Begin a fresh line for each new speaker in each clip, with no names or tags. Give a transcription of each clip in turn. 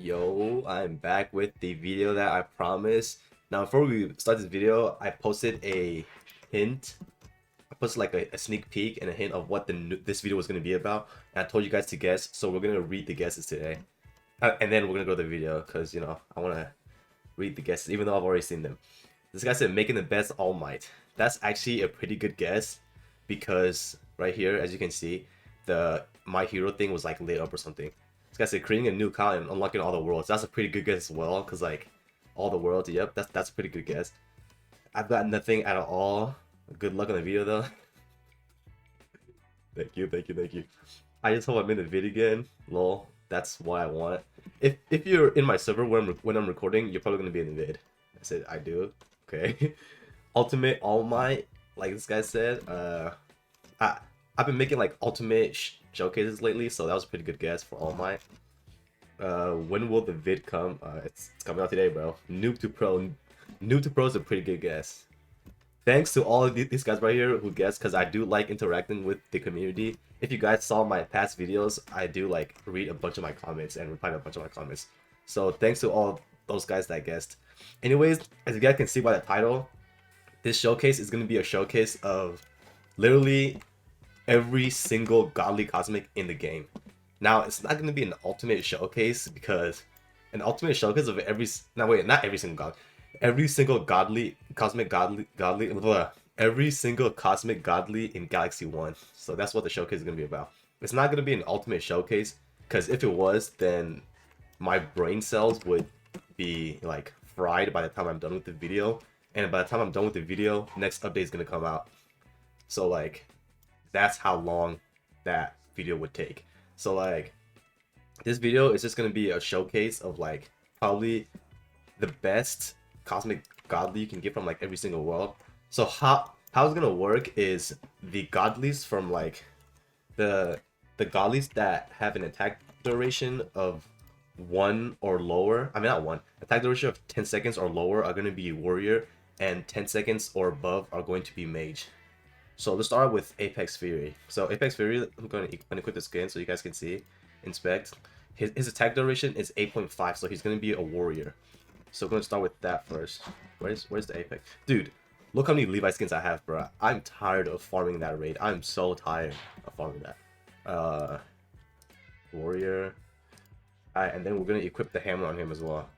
Yo, I'm back with the video that I promised. Now, before we start this video, I posted a hint. I posted like a sneak peek and a hint of what this video was going to be about. And I told you guys to guess, so we're going to read the guesses today. And then we're going to go to the video because, I want to read the guesses even though I've already seen them. This guy said, making the best All Might. That's actually a pretty good guess because right here, as you can see, the My Hero thing was like lit up or something. This guy said creating a new account and unlocking all the worlds. That's a pretty good guess as well, because like all the worlds, yep, that's a pretty good guess. I've got nothing at all. Good luck on the video though. Thank you. I just hope I'm in the vid again. Lol. That's what I want. If you're in my server when I'm recording, you're probably gonna be in the vid. I said I do. Okay. Ultimate All Might, like this guy said. I've been making like ultimate showcases lately, so that was a pretty good guess for All Might. When will the vid come? It's coming out today, bro. Noob to pro is a pretty good guess. Thanks to all of these guys right here who guessed, because I do like interacting with the community. If you guys saw my past videos, I do like read a bunch of my comments and reply to a bunch of my comments. So thanks to all those guys that guessed. Anyways, as you guys can see by the title, this showcase is going to be a showcase of literally every single godly cosmic in the game. Now, it's not going to be an ultimate showcase because an ultimate showcase of not every single god. Every single godly, every single cosmic godly in Galaxy 1. So that's what the showcase is going to be about. It's not going to be an ultimate showcase because if it was, then my brain cells would be like fried by the time I'm done with the video. And by the time I'm done with the video, next update is going to come out. So like, that's how long that video would take. So like, this video is just going to be a showcase of like probably the best cosmic godly you can get from like every single world. So how it's gonna work is the godlies from like the godlies that have an attack duration of 1 or lower. I mean not 1. Attack duration of 10 seconds or lower are gonna be warrior, and 10 seconds or above are going to be mage. So let's start with Apex Fury. So Apex Fury, I'm going to equip the skin so you guys can see. Inspect. His attack duration is 8.5, so he's going to be a warrior. So we're going to start with that first. Where's the Apex? Dude, look how many Levi skins I have, bro. I'm tired of farming that raid. I'm so tired of farming that. Warrior. Alright, and then we're going to equip the hammer on him as well.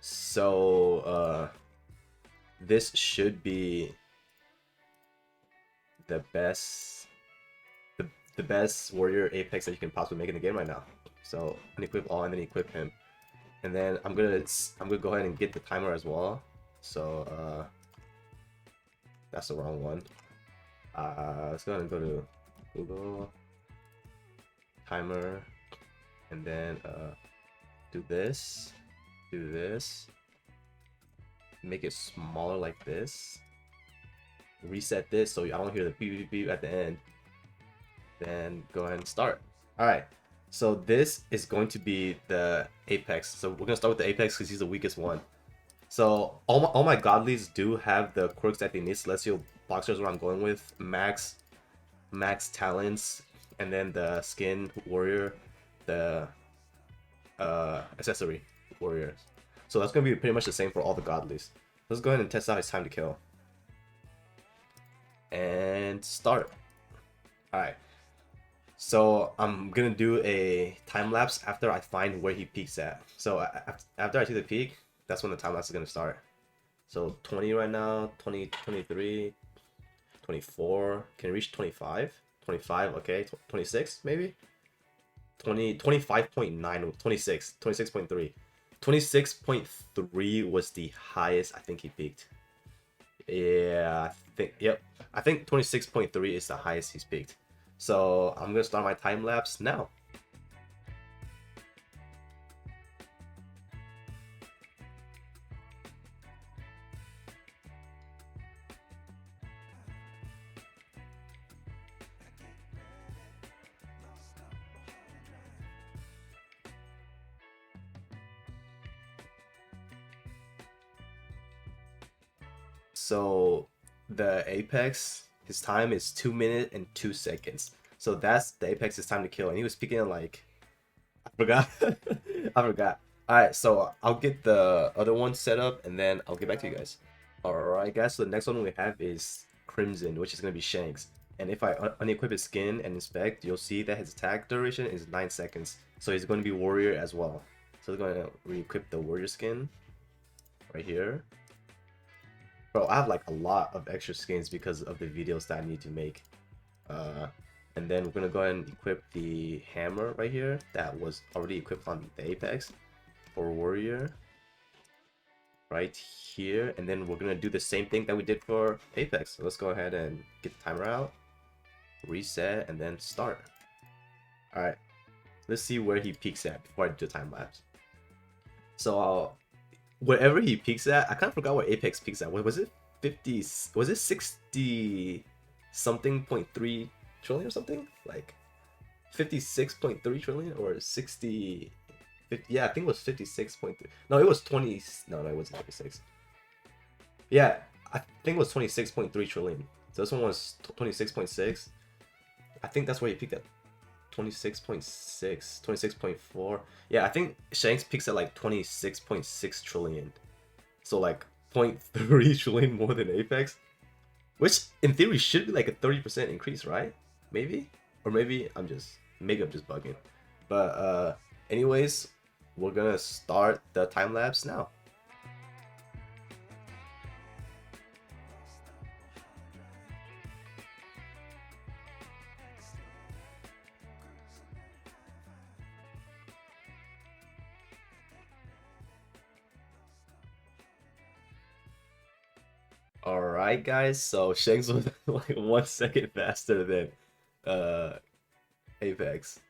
So, this should be the best warrior Apex that you can possibly make in the game right now. So unequip all and then equip him, and then I'm gonna go ahead and get the timer as well. So that's the wrong one. Let's go ahead and go to Google timer, and then do this, make it smaller like this. Reset this so I don't hear the beep beep beep at the end. Then go ahead and start. Alright, so this is going to be the Apex. So we're gonna start with the Apex because he's the weakest one. So all my godlies do have the quirks that they need. Celestial Boxers, what I'm going with, max talents, and then the skin warrior, the accessory warriors. So that's gonna be pretty much the same for all the godlies. Let's go ahead and test out his time to kill. And start. Alright, so I'm gonna do a time lapse after I find where he peaks at. So after I see the peak, that's when the time lapse is gonna start. So 20 right now, 20, 23, 24. Can you reach 25? 25, okay, 26 maybe? 20, 25.9, 26, 26.3. 26.3 was the highest I think he peaked. Yeah, I think 26.3 is the highest he's peaked. So I'm gonna start my time lapse now. So the Apex, his time is 2 minutes and 2 seconds. So that's the Apex's time to kill, and he was peaking at like, I forgot. I forgot. Alright, so I'll get the other one set up and then I'll get back to you guys. Alright guys, so the next one we have is Crimson, which is going to be Shanks. And if I unequip his skin and inspect, you'll see that his attack duration is 9 seconds. So he's going to be Warrior as well. So we're going to re-equip the Warrior skin right here. Bro, I have like a lot of extra skins because of the videos that I need to make. And then we're going to go ahead and equip the hammer right here that was already equipped on the Apex for Warrior. Right here, and then we're gonna do the same thing that we did for Apex. So let's go ahead and get the timer out, reset, and then start. All right, let's see where he peaks at before I do the time lapse. So wherever he peaks at, I kind of forgot where Apex peaks at. What was it? 50? Was it 60 something 0.3 trillion or something? Like 56.3 trillion or 60? Yeah, I think it was 56.3. No, it was 20. No, it wasn't 56. Yeah, I think it was 26.3 trillion. So this one was 26.6. I think that's where he peaked at. 26.6, 26.4. Yeah, I think Shanks peaks at like 26.6 trillion. So like 0.3 trillion more than Apex. Which in theory should be like a 30% increase, right? Maybe? Or maybe I'm just bugging. But anyways, we're gonna start the time lapse now. Alright guys, so Shanks was like 1 second faster than Apex.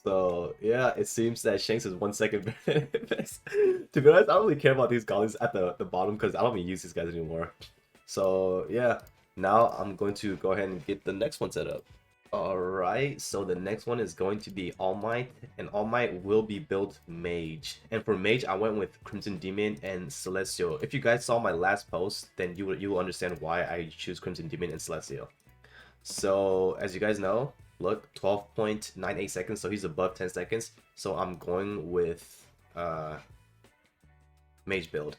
So yeah, it seems that Shanks is 1 second better than Apex. To be honest, I don't really care about these goblins at the bottom because I don't even use these guys anymore. So yeah, now I'm going to go ahead and get the next one set up. Alright, so the next one is going to be All Might, and All Might will be built Mage. And for Mage, I went with Crimson Demon and Celestial. If you guys saw my last post, then you will understand why I choose Crimson Demon and Celestial. So as you guys know, look, 12.98 seconds, so he's above 10 seconds. So I'm going with Mage build.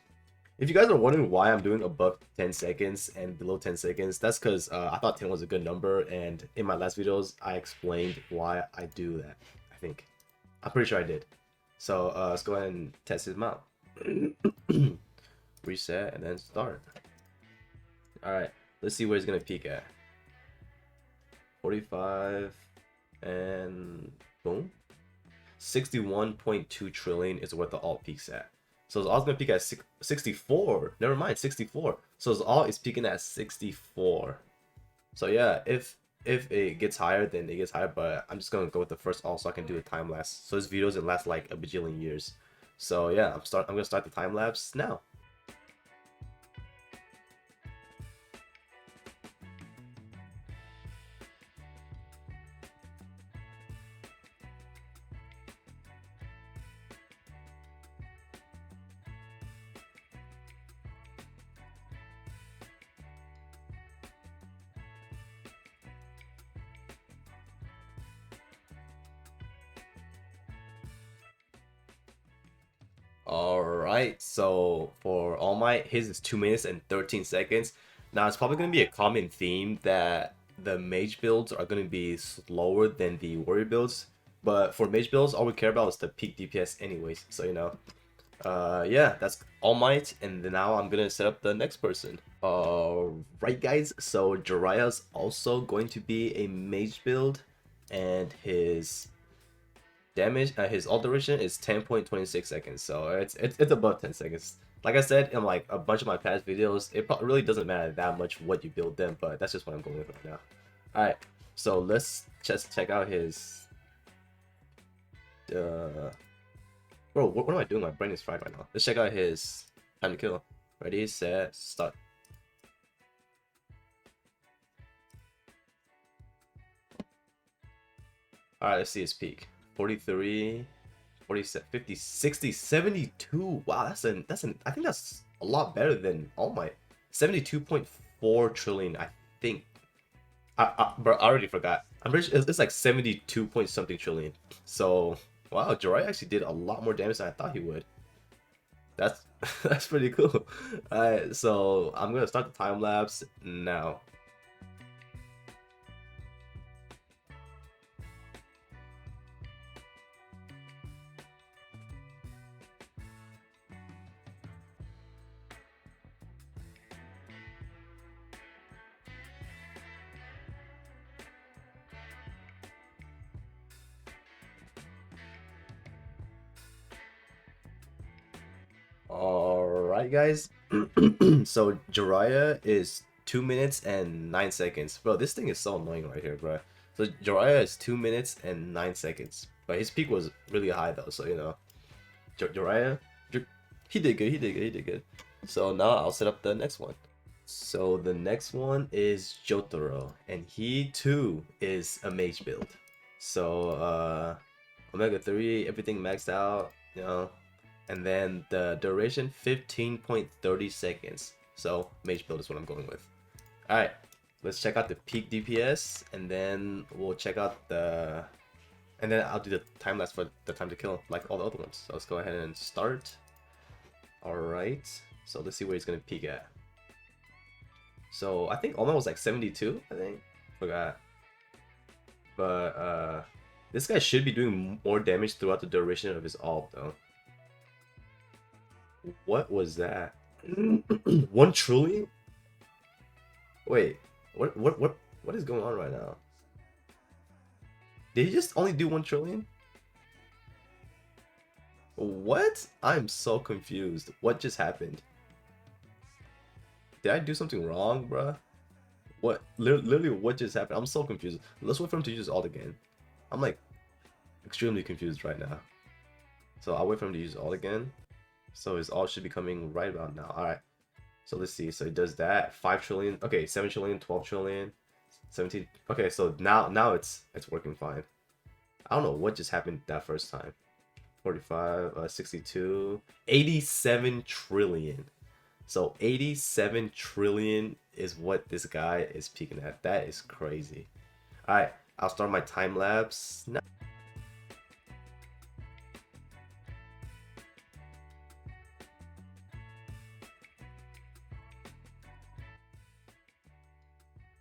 If you guys are wondering why I'm doing above 10 seconds and below 10 seconds, that's because I thought 10 was a good number, and in my last videos, I explained why I do that, I think. I'm pretty sure I did. So let's go ahead and test him out. Reset, and then start. Alright, let's see where he's going to peak at. 45, and boom. 61.2 trillion is what the alt peaks at. So his alt's gonna peak at 64. Never mind, 64. So his alt is peaking at 64. So yeah, if it gets higher, then it gets higher. But I'm just gonna go with the first alt so I can do a time lapse. So his videos can last like a bajillion years. So yeah, I'm gonna start the time lapse now. Alright, so for All Might, his is 2 minutes and 13 seconds. Now, it's probably going to be a common theme that the Mage builds are going to be slower than the Warrior builds. But for Mage builds, all we care about is the peak DPS anyways. So, you know, yeah, that's All Might. And then now I'm going to set up the next person. Alright, guys, so Jiraiya's also going to be a Mage build. And his damage, his ult duration is 10.26 seconds, so it's above 10 seconds. Like I said in like a bunch of my past videos, it really doesn't matter that much what you build them, but that's just what I'm going with right now. Alright, so let's just check out his bro, what am I doing? My brain is fried right now. Let's check out his time to kill. Ready, set, start. Alright, let's see his peak. 43, 47, 50, 60, 72. Wow, I think that's a lot better than All Might. 72.4 trillion, I think. Bro, I already forgot. I'm pretty sure it's like 72 point something trillion. So, Wow, Jiraiya actually did a lot more damage than I thought he would. That's that's pretty cool. Alright, so I'm gonna start the time lapse now. Alright, guys. So Jiraiya is 2 minutes and 9 seconds. Bro, this thing is so annoying right here, bro. So Jiraiya is 2 minutes and 9 seconds. But his peak was really high though, so you know. Jiraiya, he did good, he did good, he did good. So now I'll set up the next one. So the next one is Jotaro, and he too is a mage build. So Omega 3, everything maxed out, you know. And then the duration 15.30 seconds. So mage build is what I'm going with. Alright, let's check out the peak DPS, and then we'll check out the, and then I'll do the time lapse for the time to kill like all the other ones. So let's go ahead and start. Alright, so let's see where he's gonna peak at. So I think Oma was like 72, I think. Forgot. But this guy should be doing more damage throughout the duration of his ult though. What was that? 1 trillion? Wait, what is going on right now? Did he just only do 1 trillion? What? I'm so confused. What just happened? Did I do something wrong, bruh? What? Literally, what just happened? I'm so confused. Let's wait for him to use ult again. I'm like extremely confused right now. So I'll wait for him to use ult again. So his ult should be coming right about now. Alright. So let's see. So he does that. 5 trillion. Okay, 7 trillion, 12 trillion, 17. Okay, so now it's working fine. I don't know what just happened that first time. 45, 62, 87 trillion. So 87 trillion is what this guy is peaking at. That is crazy. Alright, I'll start my time lapse now.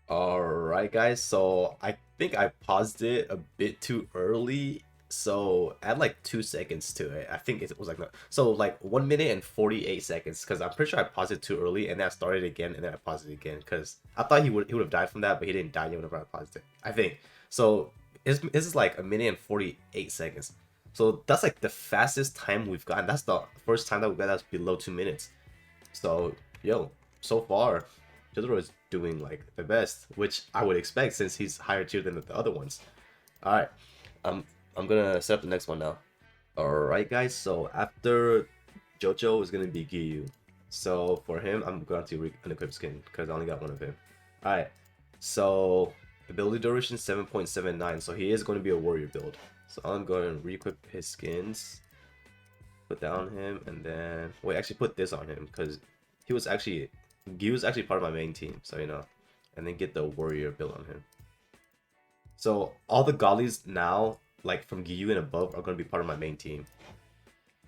Alright guys, so I think I paused it a bit too early. So add like 2 seconds to it. I think it was like no. So like 1 minute and 48 seconds, because I'm pretty sure I paused it too early and then I started again and then I paused it again because I thought he would have died from that, but he didn't die yet whenever I paused it. I think. So this is like 1 minute and 48 seconds. So that's like the fastest time we've gotten. That's the first time that we got that's below 2 minutes. So yo, so far Jotaro is doing like the best, which I would expect since he's higher tier than the other ones. Alright, I'm gonna set up the next one now. Alright guys, so after Jojo is gonna be Giyu. So for him, I'm going to unequip skin because I only got one of him. Alright, so ability duration 7.79, so he is going to be a warrior build. So I'm going to re-equip his skins, put that on him, and then wait, actually put this on him because he was actually Giyu's actually part of my main team, so you know, and then get the warrior build on him. So all the godlies now, like from Giyu and above, are going to be part of my main team.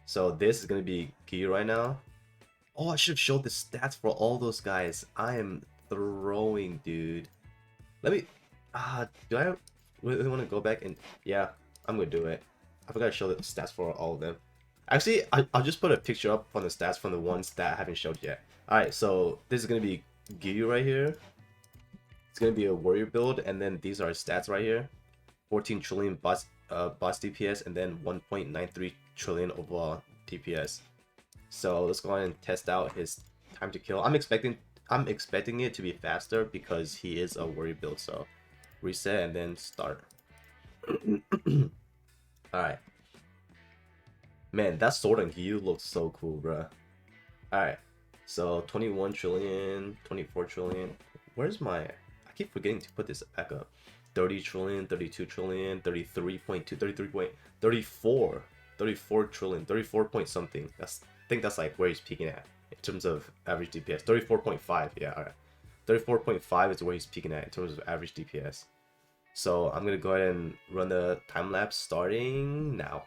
So this is going to be Giyu right now. Oh, I should have showed the stats for all those guys. I am throwing, dude. Let me, do I really want to go back and, yeah, I'm going to do it. I forgot to show the stats for all of them. Actually, I'll just put a picture up on the stats from the ones that I haven't showed yet. Alright, so this is going to be Giyu right here. It's going to be a warrior build, and then these are his stats right here. 14 trillion boss DPS, and then 1.93 trillion overall DPS. So let's go ahead and test out his time to kill. I'm expecting it to be faster because he is a warrior build, so reset and then start. Alright. Man, that sword on Giyu looks so cool, bruh. Alright. So 21 trillion, 24 trillion. Where's my... I keep forgetting to put this back up. 30 trillion, 32 trillion, 33.2, 34 trillion, 34 point something. I think that's like where he's peaking at in terms of average DPS. 34.5, yeah, alright. 34.5 is where he's peaking at in terms of average DPS. So I'm gonna go ahead and run the time lapse starting now.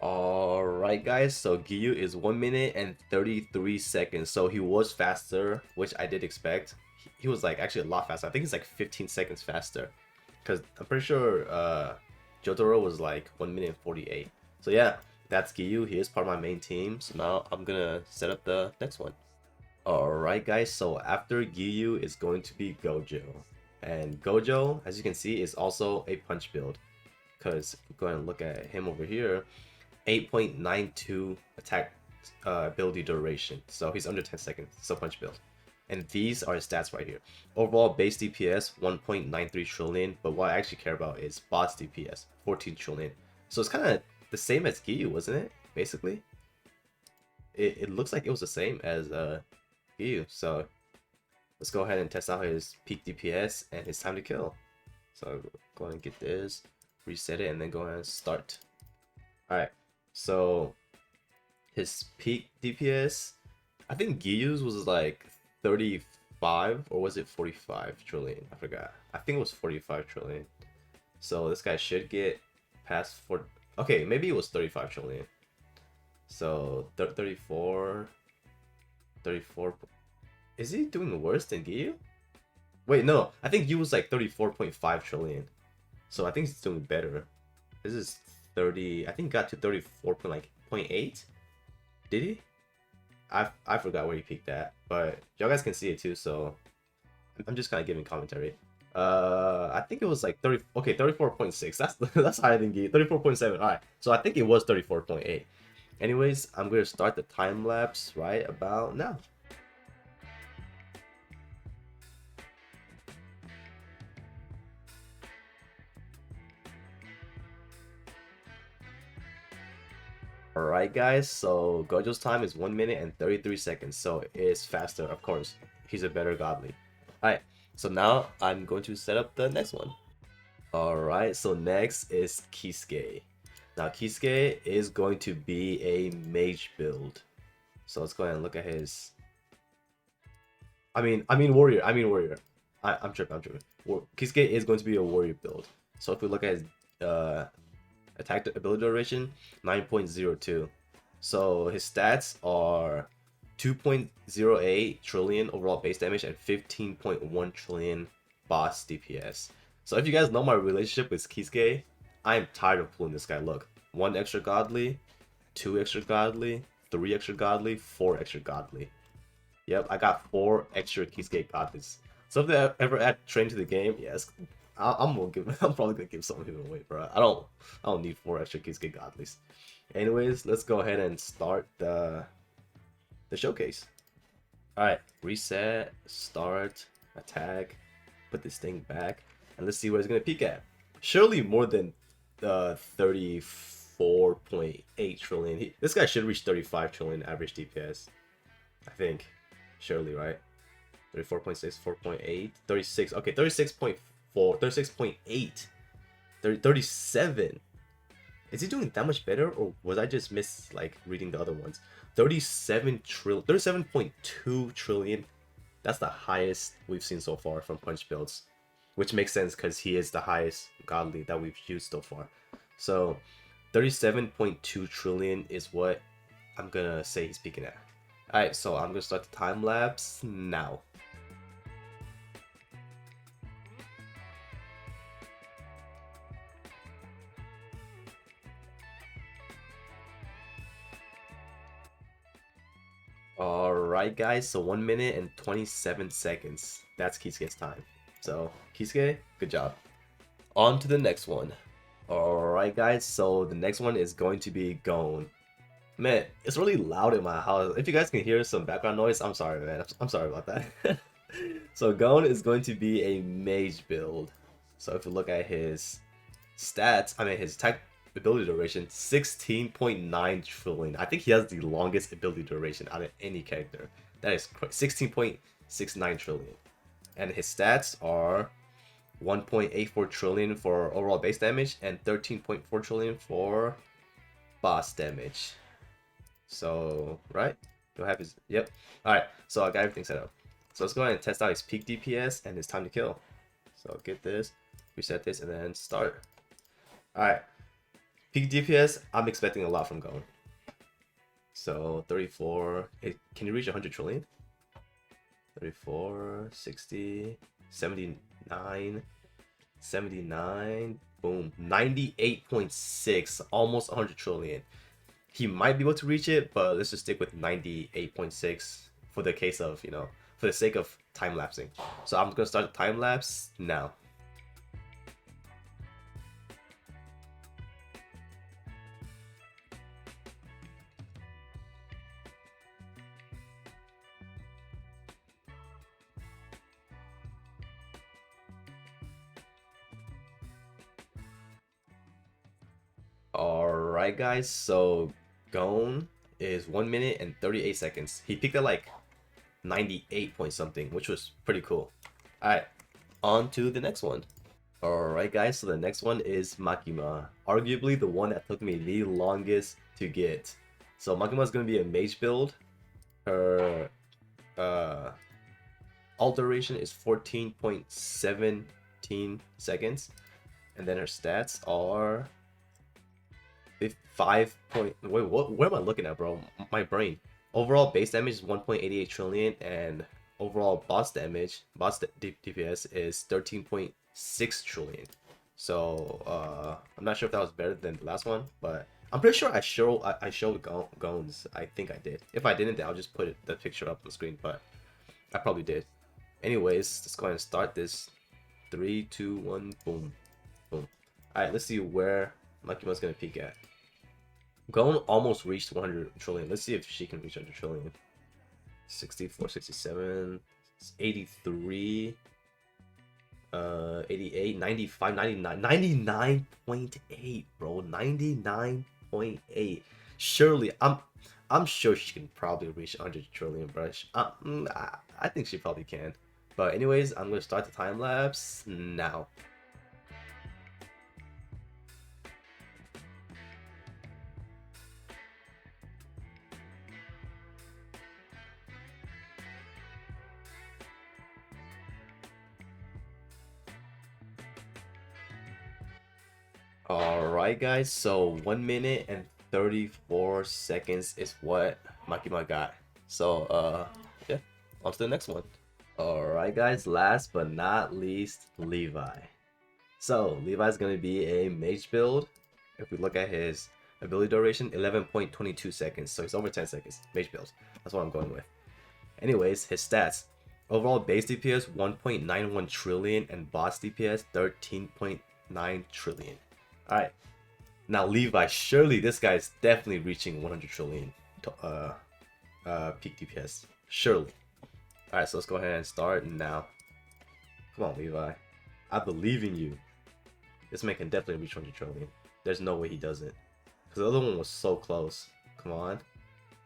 Alright guys, so Giyu is 1 minute and 33 seconds. So he was faster, which I did expect. He was like actually a lot faster. I think it's like 15 seconds faster. Because I'm pretty sure Jotaro was like 1 minute and 48. So yeah, that's Giyu. He is part of my main team. So now I'm gonna set up the next one. Alright guys, so after Giyu is going to be Gojo. And Gojo, as you can see, is also a punch build. Because go ahead and look at him over here. 8.92 attack ability duration. So he's under 10 seconds. So punch build. And these are his stats right here. Overall base DPS 1.93 trillion. But what I actually care about is bots DPS 14 trillion. So it's kind of the same as Giyu, wasn't it? Basically. It looks like it was the same as Giyu. So let's go ahead and test out his peak DPS and his time to kill. So go ahead and get this, reset it, and then go ahead and start. Alright, so his peak DPS, I think Giyu's was like 35, or was it 45 trillion? I forgot. I think it was 45 trillion. So this guy should get past 4. Okay, maybe it was 35 trillion. So 34. Is he doing worse than Giyu? Wait, no. I think Giyu was like 34.5 trillion. So I think he's doing better. This is 30. I think got to 34.8. Did he? I forgot where he peaked at, but y'all guys can see it too. So I'm just kind of giving commentary. I think it was like 30. Okay, 34.6. That's higher than Giyu. 34.7. All right. So I think it was 34.8. Anyways, I'm gonna start the time lapse right about now. Alright guys, so Gojo's time is 1 minute and 33 seconds, so it's faster, of course. He's a better godly. Alright, so now I'm going to set up the next one. Alright, so next is Kisuke. Now Kisuke is going to be a mage build. So let's go ahead and look at his... I mean warrior. I'm tripping. Kisuke is going to be a warrior build. So if we look at his attack ability duration, 9.02. So his stats are 2.08 trillion overall base damage and 15.1 trillion boss DPS. So if you guys know my relationship with Kisuke, I am tired of pulling this guy. Look, 1 extra godly, 2 extra godly, 3 extra godly, 4 extra godly. Yep, I got 4 extra Kisuke godlies. So if they ever add train to the game, yes, I'm probably gonna give some of him away, bro. I don't need 4 extra Kisuke godlies. Anyways, let's go ahead and start the showcase. All right, reset, start, attack, put this thing back, and let's see where it's gonna peak at. Surely more than 34.8 trillion. This guy should reach 35 trillion average DPS. I think, surely, right? 34.6, 4.8, 36. Okay, 36.4, 36.8, 37. Is he doing that much better, or was I just reading the other ones? 37.2 trillion. That's the highest we've seen so far from punch builds, which makes sense because he is the highest godly that we've used so far. So 37.2 trillion is what I'm gonna say he's peaking at. Alright, so I'm gonna start the time lapse now. Alright guys, so 1 minute and 27 seconds. That's Kisuke's time. So Kisuke, good job. On to the next one. Alright guys, so the next one is going to be Gon. Man, it's really loud in my house. If you guys can hear some background noise, I'm sorry, man. I'm sorry about that. So Gon is going to be a mage build. So if you look at his stats, his attack ability duration, 16.9 trillion. I think he has the longest ability duration out of any character. That is 16.69 trillion. And his stats are 1.84 trillion for overall base damage and 13.4 trillion for boss damage. So, right? Do I have his... Yep. Alright, so I got everything set up. So let's go ahead and test out his peak DPS and his time to kill. So get this, reset this, and then start. Alright. Peak DPS, I'm expecting a lot from Gon. So 34, can you reach 100 trillion? 34, 60, 79, 79, boom, 98.6, almost 100 trillion. He might be able to reach it, but let's just stick with 98.6 for the case of, for the sake of time lapsing. So I'm gonna start the time lapse now. Alright guys, so Gon is 1 minute and 38 seconds. He peaked at like 98 point something, which was pretty cool. Alright, on to the next one. Alright guys, so the next one is Makima. Arguably the one that took me the longest to get. So Makima is going to be a mage build. Her ult duration is 14.17 seconds. And then her stats are 5 point... Wait, what am I looking at, bro? My brain. Overall base damage is 1.88 trillion, and overall boss damage, DPS is 13.6 trillion. So I'm not sure if that was better than the last one, but I'm pretty sure I showed Gon's. I think I did. If I didn't, then I'll just put the picture up on the screen, but I probably did. Anyways, let's go ahead and start this. 3, 2, 1, boom, boom. All right, let's see where Makima's gonna peak at. Gon almost reached 100 trillion. Let's see if she can reach 100 trillion. 64, 67, 83, 88, 95, 99, 99.8, bro. 99.8. Surely, I'm sure she can probably reach 100 trillion, bro. I think she probably can. But anyways, I'm gonna start the time lapse now. Alright guys, so 1 minute and 34 seconds is what Makima got. So yeah, on to the next one. Alright guys, last but not least, Levi. So Levi's gonna be a mage build. If we look at his ability duration, 11.22 seconds. So he's over 10 seconds. Mage build. That's what I'm going with. Anyways, his stats. Overall base DPS 1.91 trillion and boss DPS 13.9 trillion. Alright, now Levi, surely this guy is definitely reaching 100 trillion peak DPS. Surely. Alright, so let's go ahead and start now. Come on, Levi. I believe in you. This man can definitely reach 100 trillion. There's no way he doesn't. Because the other one was so close. Come on.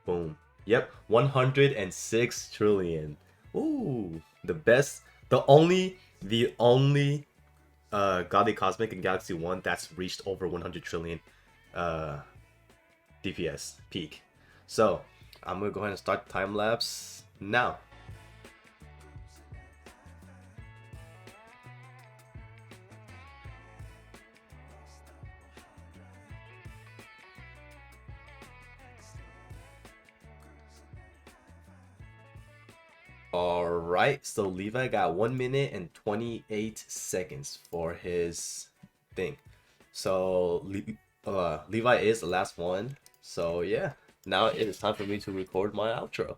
Boom. Yep, 106 trillion. Ooh, the best, the only Godly Cosmic in Galaxy 1 that's reached over 100 trillion DPS peak. So I'm gonna go ahead and start the time lapse now. Alright, so Levi got 1 minute and 28 seconds for his thing. So Levi is the last one. So yeah, now it is time for me to record my outro.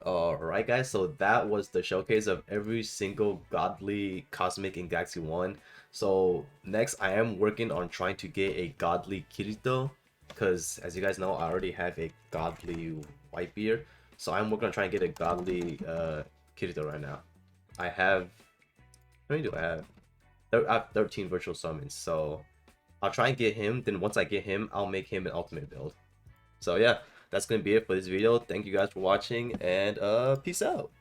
Alright guys, so that was the showcase of every single Godly Cosmic in Galaxy 1. So next I am working on trying to get a Godly Kirito, because as you guys know, I already have a Godly Whitebeard. So I'm working on trying to get a Godly Kirito right now. I have... How many do I have? I have 13 virtual summons, so I'll try and get him. Then once I get him, I'll make him an ultimate build. So yeah, that's going to be it for this video. Thank you guys for watching, and peace out.